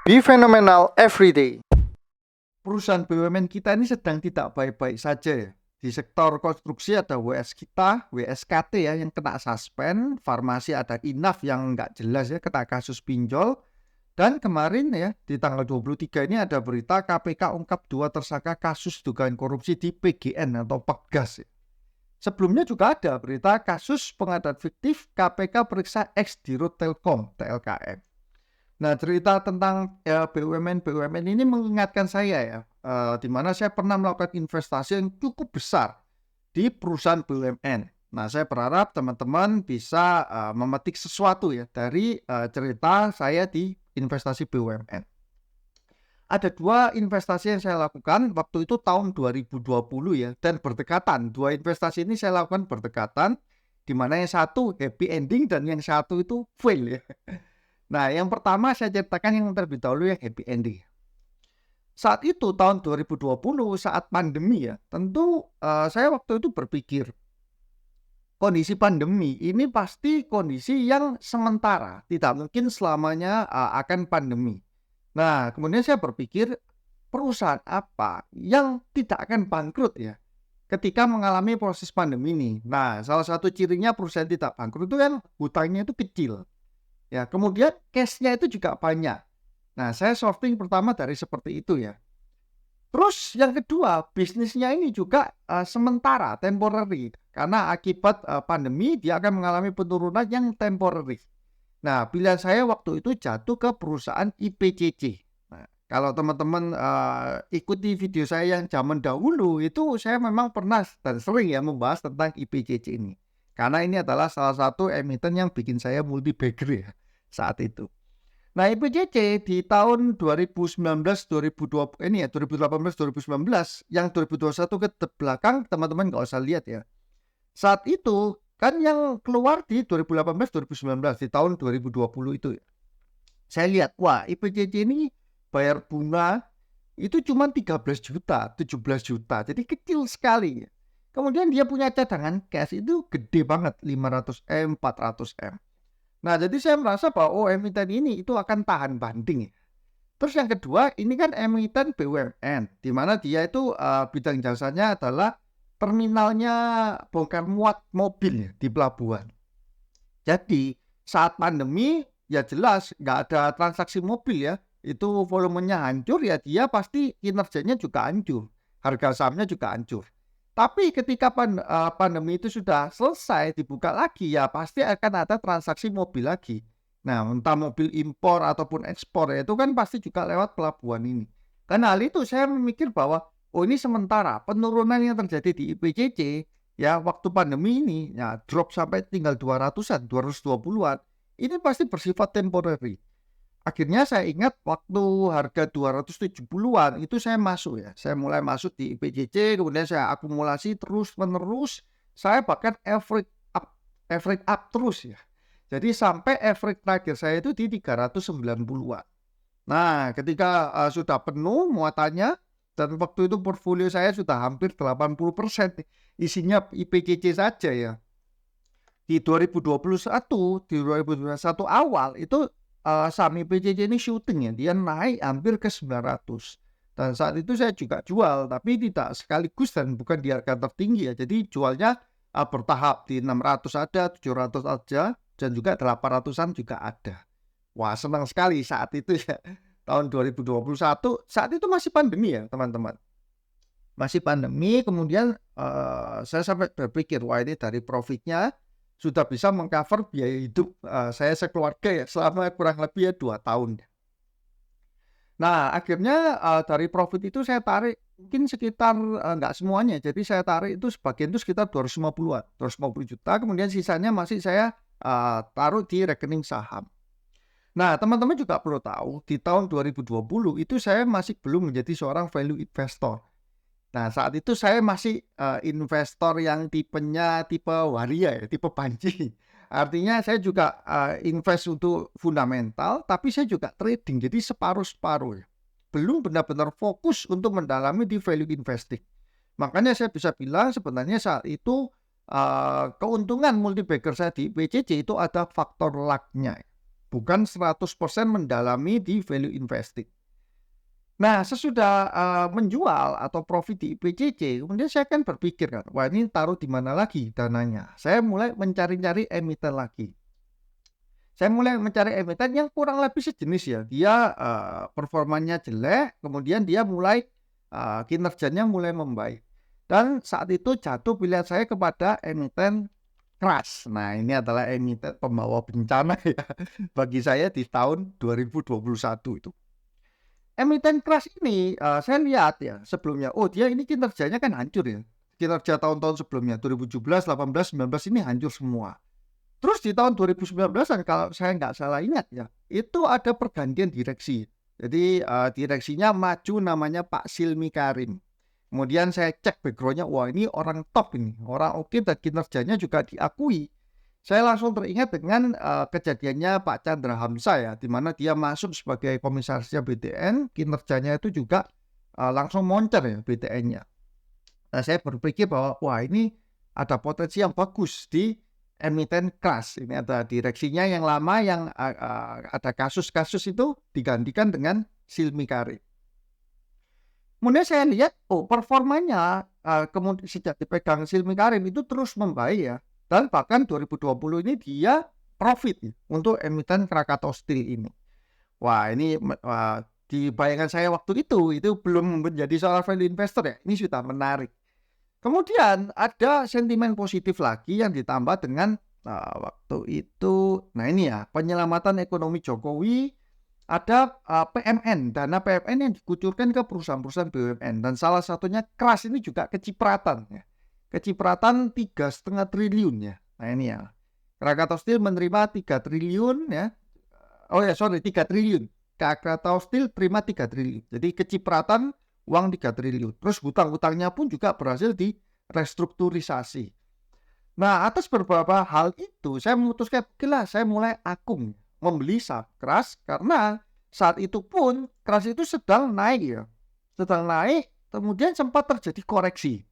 Be phenomenal every day. Perusahaan BUMN kita ini sedang tidak baik-baik saja ya. Di sektor konstruksi ada WS kita, WSKT ya yang kena suspend, farmasi ada Inaf yang nggak jelas ya kena kasus pinjol. Dan kemarin ya di tanggal 23 ini ada berita KPK ungkap 2 tersangka kasus dugaan korupsi di PGN atau Pegas ya. Sebelumnya juga ada berita kasus pengadaan fiktif KPK periksa ex-Dirut Telkom TLKM. Nah, cerita tentang BUMN ini mengingatkan saya ya, di mana saya pernah melakukan investasi yang cukup besar di perusahaan BUMN. Nah, saya berharap teman-teman bisa memetik sesuatu ya dari cerita saya di investasi BUMN. Ada 2 investasi yang saya lakukan waktu itu tahun 2020 ya, dan berdekatan. 2 investasi ini saya lakukan berdekatan, di mana yang satu happy ending dan yang satu itu fail ya. Nah, yang pertama saya ceritakan yang terlebih dahulu yang happy ending. Saat itu tahun 2020 saat pandemi ya, tentu saya waktu itu berpikir kondisi pandemi ini pasti kondisi yang sementara, tidak mungkin selamanya akan pandemi. Nah, kemudian saya berpikir perusahaan apa yang tidak akan bangkrut ya ketika mengalami proses pandemi ini. Nah, salah satu cirinya perusahaan tidak bangkrut itu kan hutangnya itu kecil. Ya, kemudian cash-nya itu juga banyak. Nah, saya sorting pertama dari seperti itu ya. Terus yang kedua, bisnisnya ini juga sementara, temporary. Karena akibat pandemi, dia akan mengalami penurunan yang temporary. Nah, pilihan saya waktu itu jatuh ke perusahaan IPCC. Nah, kalau teman-teman ikuti video saya yang zaman dahulu, itu saya memang pernah dan sering ya membahas tentang IPCC ini. Karena ini adalah salah satu emiten yang bikin saya multi bagger ya saat itu. Nah, IPCC di tahun 2019-2020 ini ya 2018-2019 yang 2021 ke belakang teman-teman nggak usah lihat ya. Saat itu kan yang keluar di 2018-2019 di tahun 2020 itu ya. Saya lihat wah IPCC ini bayar bunga itu cuma 13 juta, 17 juta. Jadi kecil sekali ya. Kemudian dia punya cadangan cash itu gede banget 500M, 400M. Nah, jadi saya merasa bahwa emiten ini itu akan tahan banding. Terus yang kedua, ini kan emiten BUMN, di mana dia itu bidang jasanya adalah terminalnya bongkar muat mobil ya, di pelabuhan. Jadi saat pandemi ya jelas nggak ada transaksi mobil ya, itu volumenya hancur ya dia pasti kinerjanya juga hancur, harga sahamnya juga hancur. Tapi ketika pandemi itu sudah selesai, dibuka lagi ya pasti akan ada transaksi mobil lagi. Nah, entah mobil impor ataupun ekspor ya, itu kan pasti juga lewat pelabuhan ini. Karena hal itu saya memikir bahwa oh ini sementara, penurunan yang terjadi di IPCC ya waktu pandemi ini ya drop sampai tinggal 200-an, 220-an. Ini pasti bersifat temporary. Akhirnya saya ingat waktu harga 270-an itu saya masuk ya. Saya mulai masuk di IPCC, kemudian saya akumulasi terus-menerus. Saya bahkan average up terus ya. Jadi sampai average terakhir saya itu di 390-an. Nah, ketika sudah penuh muatannya, dan waktu itu portfolio saya sudah hampir 80% isinya IPCC saja ya. Di 2021 awal itu saham IPCC ini shooting ya, dia naik hampir ke 900. Dan saat itu saya juga jual, tapi tidak sekaligus dan bukan di harga tertinggi ya. Jadi jualnya bertahap di 600 ada, 700 aja, dan juga 800-an juga ada. Wah, senang sekali saat itu ya. Tahun 2021, saat itu masih pandemi ya teman-teman. Masih pandemi, kemudian saya sampai berpikir, wah ini dari profitnya sudah bisa mengcover biaya hidup saya sekeluarga ya selama kurang lebih ya 2 tahun. Nah, akhirnya dari profit itu saya tarik mungkin sekitar nggak semuanya. Jadi saya tarik itu sebagian itu sekitar 250-an, 250 juta. Kemudian sisanya masih saya taruh di rekening saham. Nah, teman-teman juga perlu tahu di tahun 2020 itu saya masih belum menjadi seorang value investor. Nah, saat itu saya masih investor yang tipenya tipe waria ya, tipe panci. Artinya saya juga invest untuk fundamental, tapi saya juga trading, jadi separuh-separuh ya. Belum benar-benar fokus untuk mendalami di value investing. Makanya saya bisa bilang sebenarnya saat itu keuntungan multi bagger saya di IPCC itu ada faktor luck-nya. bukan 100% mendalami di value investing. Nah, sesudah menjual atau profit di IPCC, kemudian saya kan berpikir kan, wah ini taruh di mana lagi dananya? Saya mulai mencari-cari emiten lagi. Saya mulai mencari emiten yang kurang lebih sejenis ya. Dia performanya jelek, kemudian dia mulai kinerjanya mulai membaik. Dan saat itu jatuh pilihan saya kepada emiten Crash. Nah, ini adalah emiten pembawa bencana ya bagi saya di tahun 2021 itu. Emiten Crash ini saya lihat ya sebelumnya, oh dia ini kinerjanya kan hancur ya. Kinerja tahun-tahun sebelumnya 2017, 18, 19 ini hancur semua. Terus di tahun 2019-an kalau saya nggak salah ingat ya, itu ada pergantian direksi. Jadi direksinya maju namanya Pak Silmi Karim. Kemudian saya cek background-nya, wah ini orang top ini, orang oke dan kinerjanya juga diakui. Saya langsung teringat dengan kejadiannya Pak Chandra Hamzah ya, di mana dia masuk sebagai komisarisnya BTN, kinerjanya itu juga langsung moncer ya BTN-nya. Nah, saya berpikir bahwa wah ini ada potensi yang bagus di emiten Crash. Ini ada direksinya yang lama yang ada kasus-kasus itu digantikan dengan Silmi Karim. Kemudian saya lihat, oh performanya kemudian sejak dipegang Silmi Karim itu terus membaik ya. Dan bahkan 2020 ini dia profit ya, untuk emiten Krakatau Steel ini. Wah ini di bayangan saya waktu itu belum menjadi seorang value investor ya. Ini sudah menarik. Kemudian ada sentimen positif lagi yang ditambah dengan waktu itu, nah ini ya penyelamatan ekonomi Jokowi, ada PMN, dana PMN yang dikucurkan ke perusahaan-perusahaan BUMN dan salah satunya Crash ini juga kecipratan ya, kecipratan 3,5 triliun ya. Nah ini ya, Krakatau Steel menerima 3 triliun ya, 3 triliun, Krakatau Steel terima 3 triliun, jadi kecipratan uang 3 triliun. Terus hutang-hutangnya pun juga berhasil direstrukturisasi. Nah, atas beberapa hal itu, saya memutuskan, oke saya mulai akung membeli saham Crash karena saat itu pun Crash itu sedang naik ya. Sedang naik, kemudian sempat terjadi koreksi.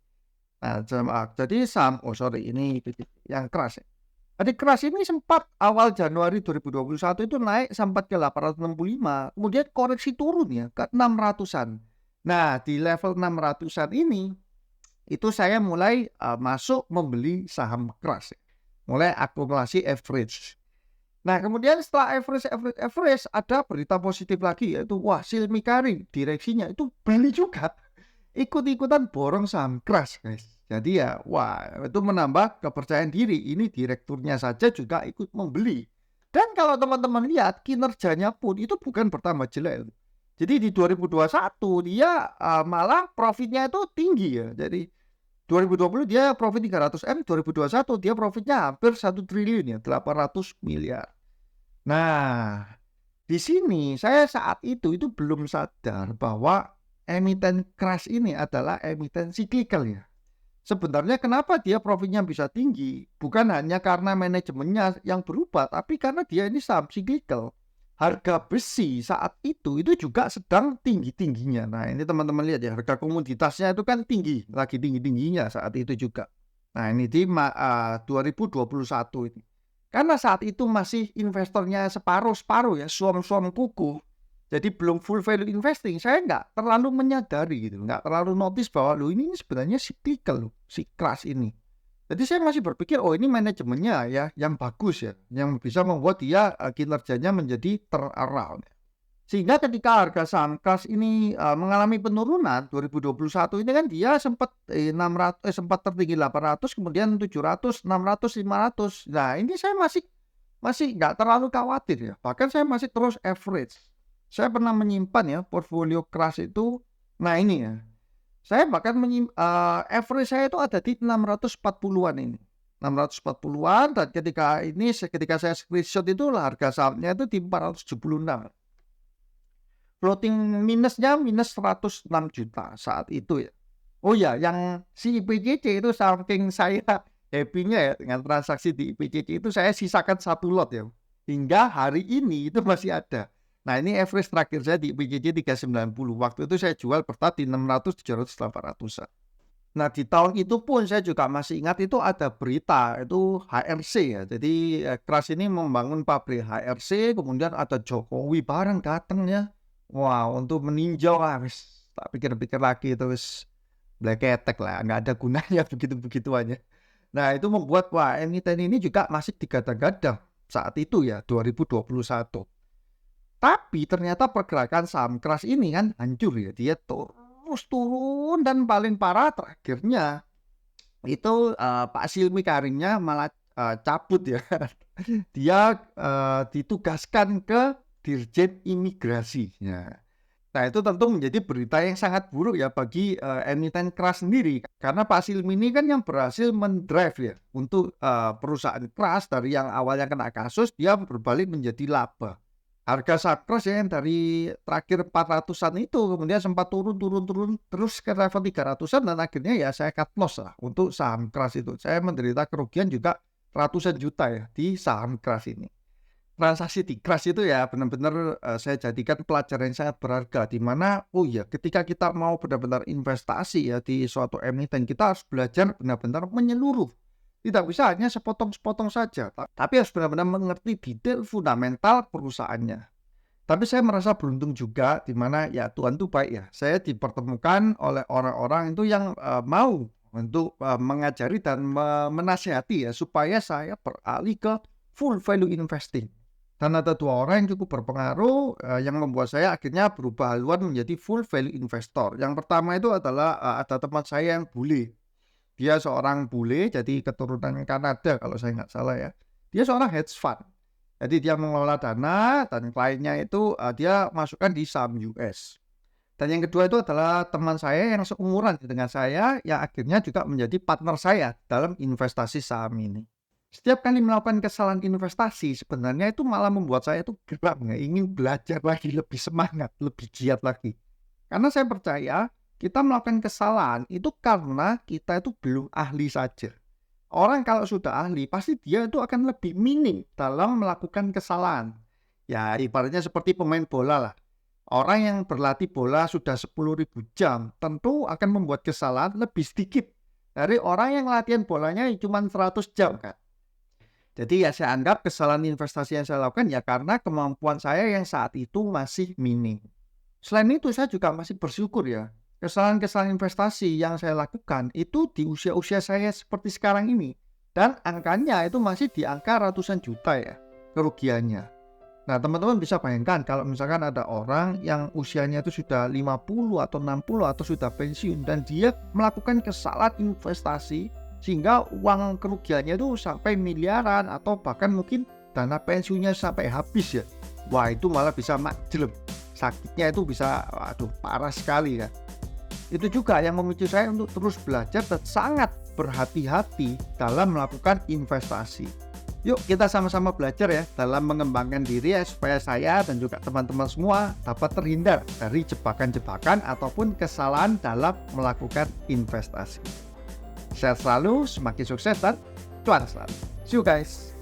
Nah, jadi saham, ini yang Crash ya. Jadi Crash ini sempat awal Januari 2021 itu naik sempat ke 865, kemudian koreksi turun ya ke 600-an. Nah, di level 600-an ini, itu saya mulai masuk membeli saham Crash. Mulai akumulasi average. Nah, kemudian setelah average, ada berita positif lagi, yaitu wah Silmi Karim, direksinya itu beli juga. Ikut-ikutan borong saham Crash, guys. Jadi ya, wah itu menambah kepercayaan diri. Ini direkturnya saja juga ikut membeli. Dan kalau teman-teman lihat, kinerjanya pun itu bukan bertambah jelek. Jadi di 2021 dia malah profitnya itu tinggi ya. Jadi 2020 dia profit 300M, 2021 dia profitnya hampir 1 triliun ya, 800 miliar. Nah, di sini saya saat itu belum sadar bahwa emiten Crash ini adalah emiten cyclical ya. Sebenarnya kenapa dia profitnya bisa tinggi? Bukan hanya karena manajemennya yang berubah, tapi karena dia ini saham cyclical. Harga besi saat itu juga sedang tinggi-tingginya. Nah ini teman-teman lihat ya, harga komoditasnya itu kan tinggi, lagi tinggi-tingginya saat itu juga. Nah ini di 2021 ini. Karena saat itu masih investornya separuh-separuh ya, suam-suam kuku. Jadi belum full value investing, saya nggak terlalu menyadari gitu, nggak terlalu notice bahwa ini sebenarnya cyclical si Crash ini. Jadi saya masih berpikir, oh ini manajemennya ya yang bagus ya, yang bisa membuat dia kinerjanya menjadi turnaround. Sehingga ketika harga saham Crash ini mengalami penurunan 2021 ini kan dia sempat sempat tertinggi 800, kemudian 700, 600, 500. Nah ini saya masih nggak terlalu khawatir ya, bahkan saya masih terus average. Saya pernah menyimpan ya portfolio Crash itu, nah ini ya. Saya bahkan average saya itu ada di 640-an ini. 640-an dan ketika saya screenshot itu harga sahamnya itu di 476. Floating minusnya minus 106 juta saat itu ya. Oh ya, yang si IPCC itu saking saya happy-nya ya dengan transaksi di IPCC itu saya sisakan 1 lot ya. Hingga hari ini itu masih ada. Nah ini average terakhir saya di IPCC 390. Waktu itu saya jual per di 600, 700, 800. Nah, di tahun itu pun saya juga masih ingat itu ada berita, itu HRC ya. Jadi, Crush ini membangun pabrik HRC, kemudian ada Jokowi bareng datang ya. Wah, untuk meninjau wis tak pikir-pikir lagi itu wis bleketek lah, nggak ada gunanya begitu-begituannya. Nah, itu membuat wah emiten ini juga masih digadang-gadang saat itu ya, 2021. Tapi ternyata pergerakan saham Crush ini kan hancur ya, dia terus turun dan paling parah terakhirnya itu, Pak Silmi Karimnya malah, cabut ya. Dia, ditugaskan ke Dirjen Imigrasi. Nah, itu tentu menjadi berita yang sangat buruk ya bagi, emiten Crush sendiri. Karena Pak Silmi ini kan yang berhasil mendrive ya untuk, perusahaan Crush dari yang awalnya kena kasus, dia berbalik menjadi laba. Harga saham Crush ya yang dari terakhir 400-an itu kemudian sempat turun terus ke level 300-an dan akhirnya ya saya cut loss lah untuk saham Crush itu. Saya menderita kerugian juga ratusan juta ya di saham Crush ini. Transaksi di Crush itu ya benar-benar, saya jadikan pelajaran yang sangat berharga di mana, oh iya ketika kita mau benar-benar investasi ya di suatu emiten kita harus belajar benar-benar menyeluruh. Tidak bisa hanya sepotong-sepotong saja, tapi harus benar-benar mengerti detail fundamental perusahaannya. Tapi saya merasa beruntung juga di mana ya Tuhan itu baik ya. Saya dipertemukan oleh orang-orang itu yang, mau untuk, mengajari dan menasihati ya supaya saya beralih ke full value investing. Dan ada 2 orang yang cukup berpengaruh, yang membuat saya akhirnya berubah haluan menjadi full value investor. Yang pertama itu adalah, ada teman saya yang bule. Dia seorang bule, jadi keturunan Kanada kalau saya nggak salah ya. Dia seorang hedge fund. Jadi dia mengelola dana dan kliennya itu, dia masukkan di saham US. Dan yang kedua itu adalah teman saya yang seumuran dengan saya, yang akhirnya juga menjadi partner saya dalam investasi saham ini. Setiap kali melakukan kesalahan investasi, sebenarnya itu malah membuat saya tuh geram ya, ingin belajar lagi, lebih semangat, lebih giat lagi. Karena saya percaya, kita melakukan kesalahan itu karena kita itu belum ahli saja. Orang kalau sudah ahli, pasti dia itu akan lebih minim dalam melakukan kesalahan. Ya, ibaratnya seperti pemain bola lah. Orang yang berlatih bola sudah 10.000 jam, tentu akan membuat kesalahan lebih sedikit dari orang yang latihan bolanya cuma 100 jam kan. Jadi ya saya anggap kesalahan investasi yang saya lakukan ya karena kemampuan saya yang saat itu masih minim. Selain itu saya juga masih bersyukur ya, kesalahan-kesalahan investasi yang saya lakukan itu di usia-usia saya seperti sekarang ini. Dan angkanya itu masih di angka ratusan juta ya kerugiannya. Nah, teman-teman bisa bayangkan kalau misalkan ada orang yang usianya itu sudah 50 atau 60 atau sudah pensiun dan dia melakukan kesalahan investasi sehingga uang kerugiannya itu sampai miliaran atau bahkan mungkin dana pensiunnya sampai habis ya. Wah, itu malah bisa makjelem. Sakitnya itu bisa aduh parah sekali ya. Itu juga yang memicu saya untuk terus belajar dan sangat berhati-hati dalam melakukan investasi. Yuk kita sama-sama belajar ya dalam mengembangkan diri ya supaya saya dan juga teman-teman semua dapat terhindar dari jebakan-jebakan ataupun kesalahan dalam melakukan investasi. Sehat selalu, semakin sukses dan cuan selalu. See you guys.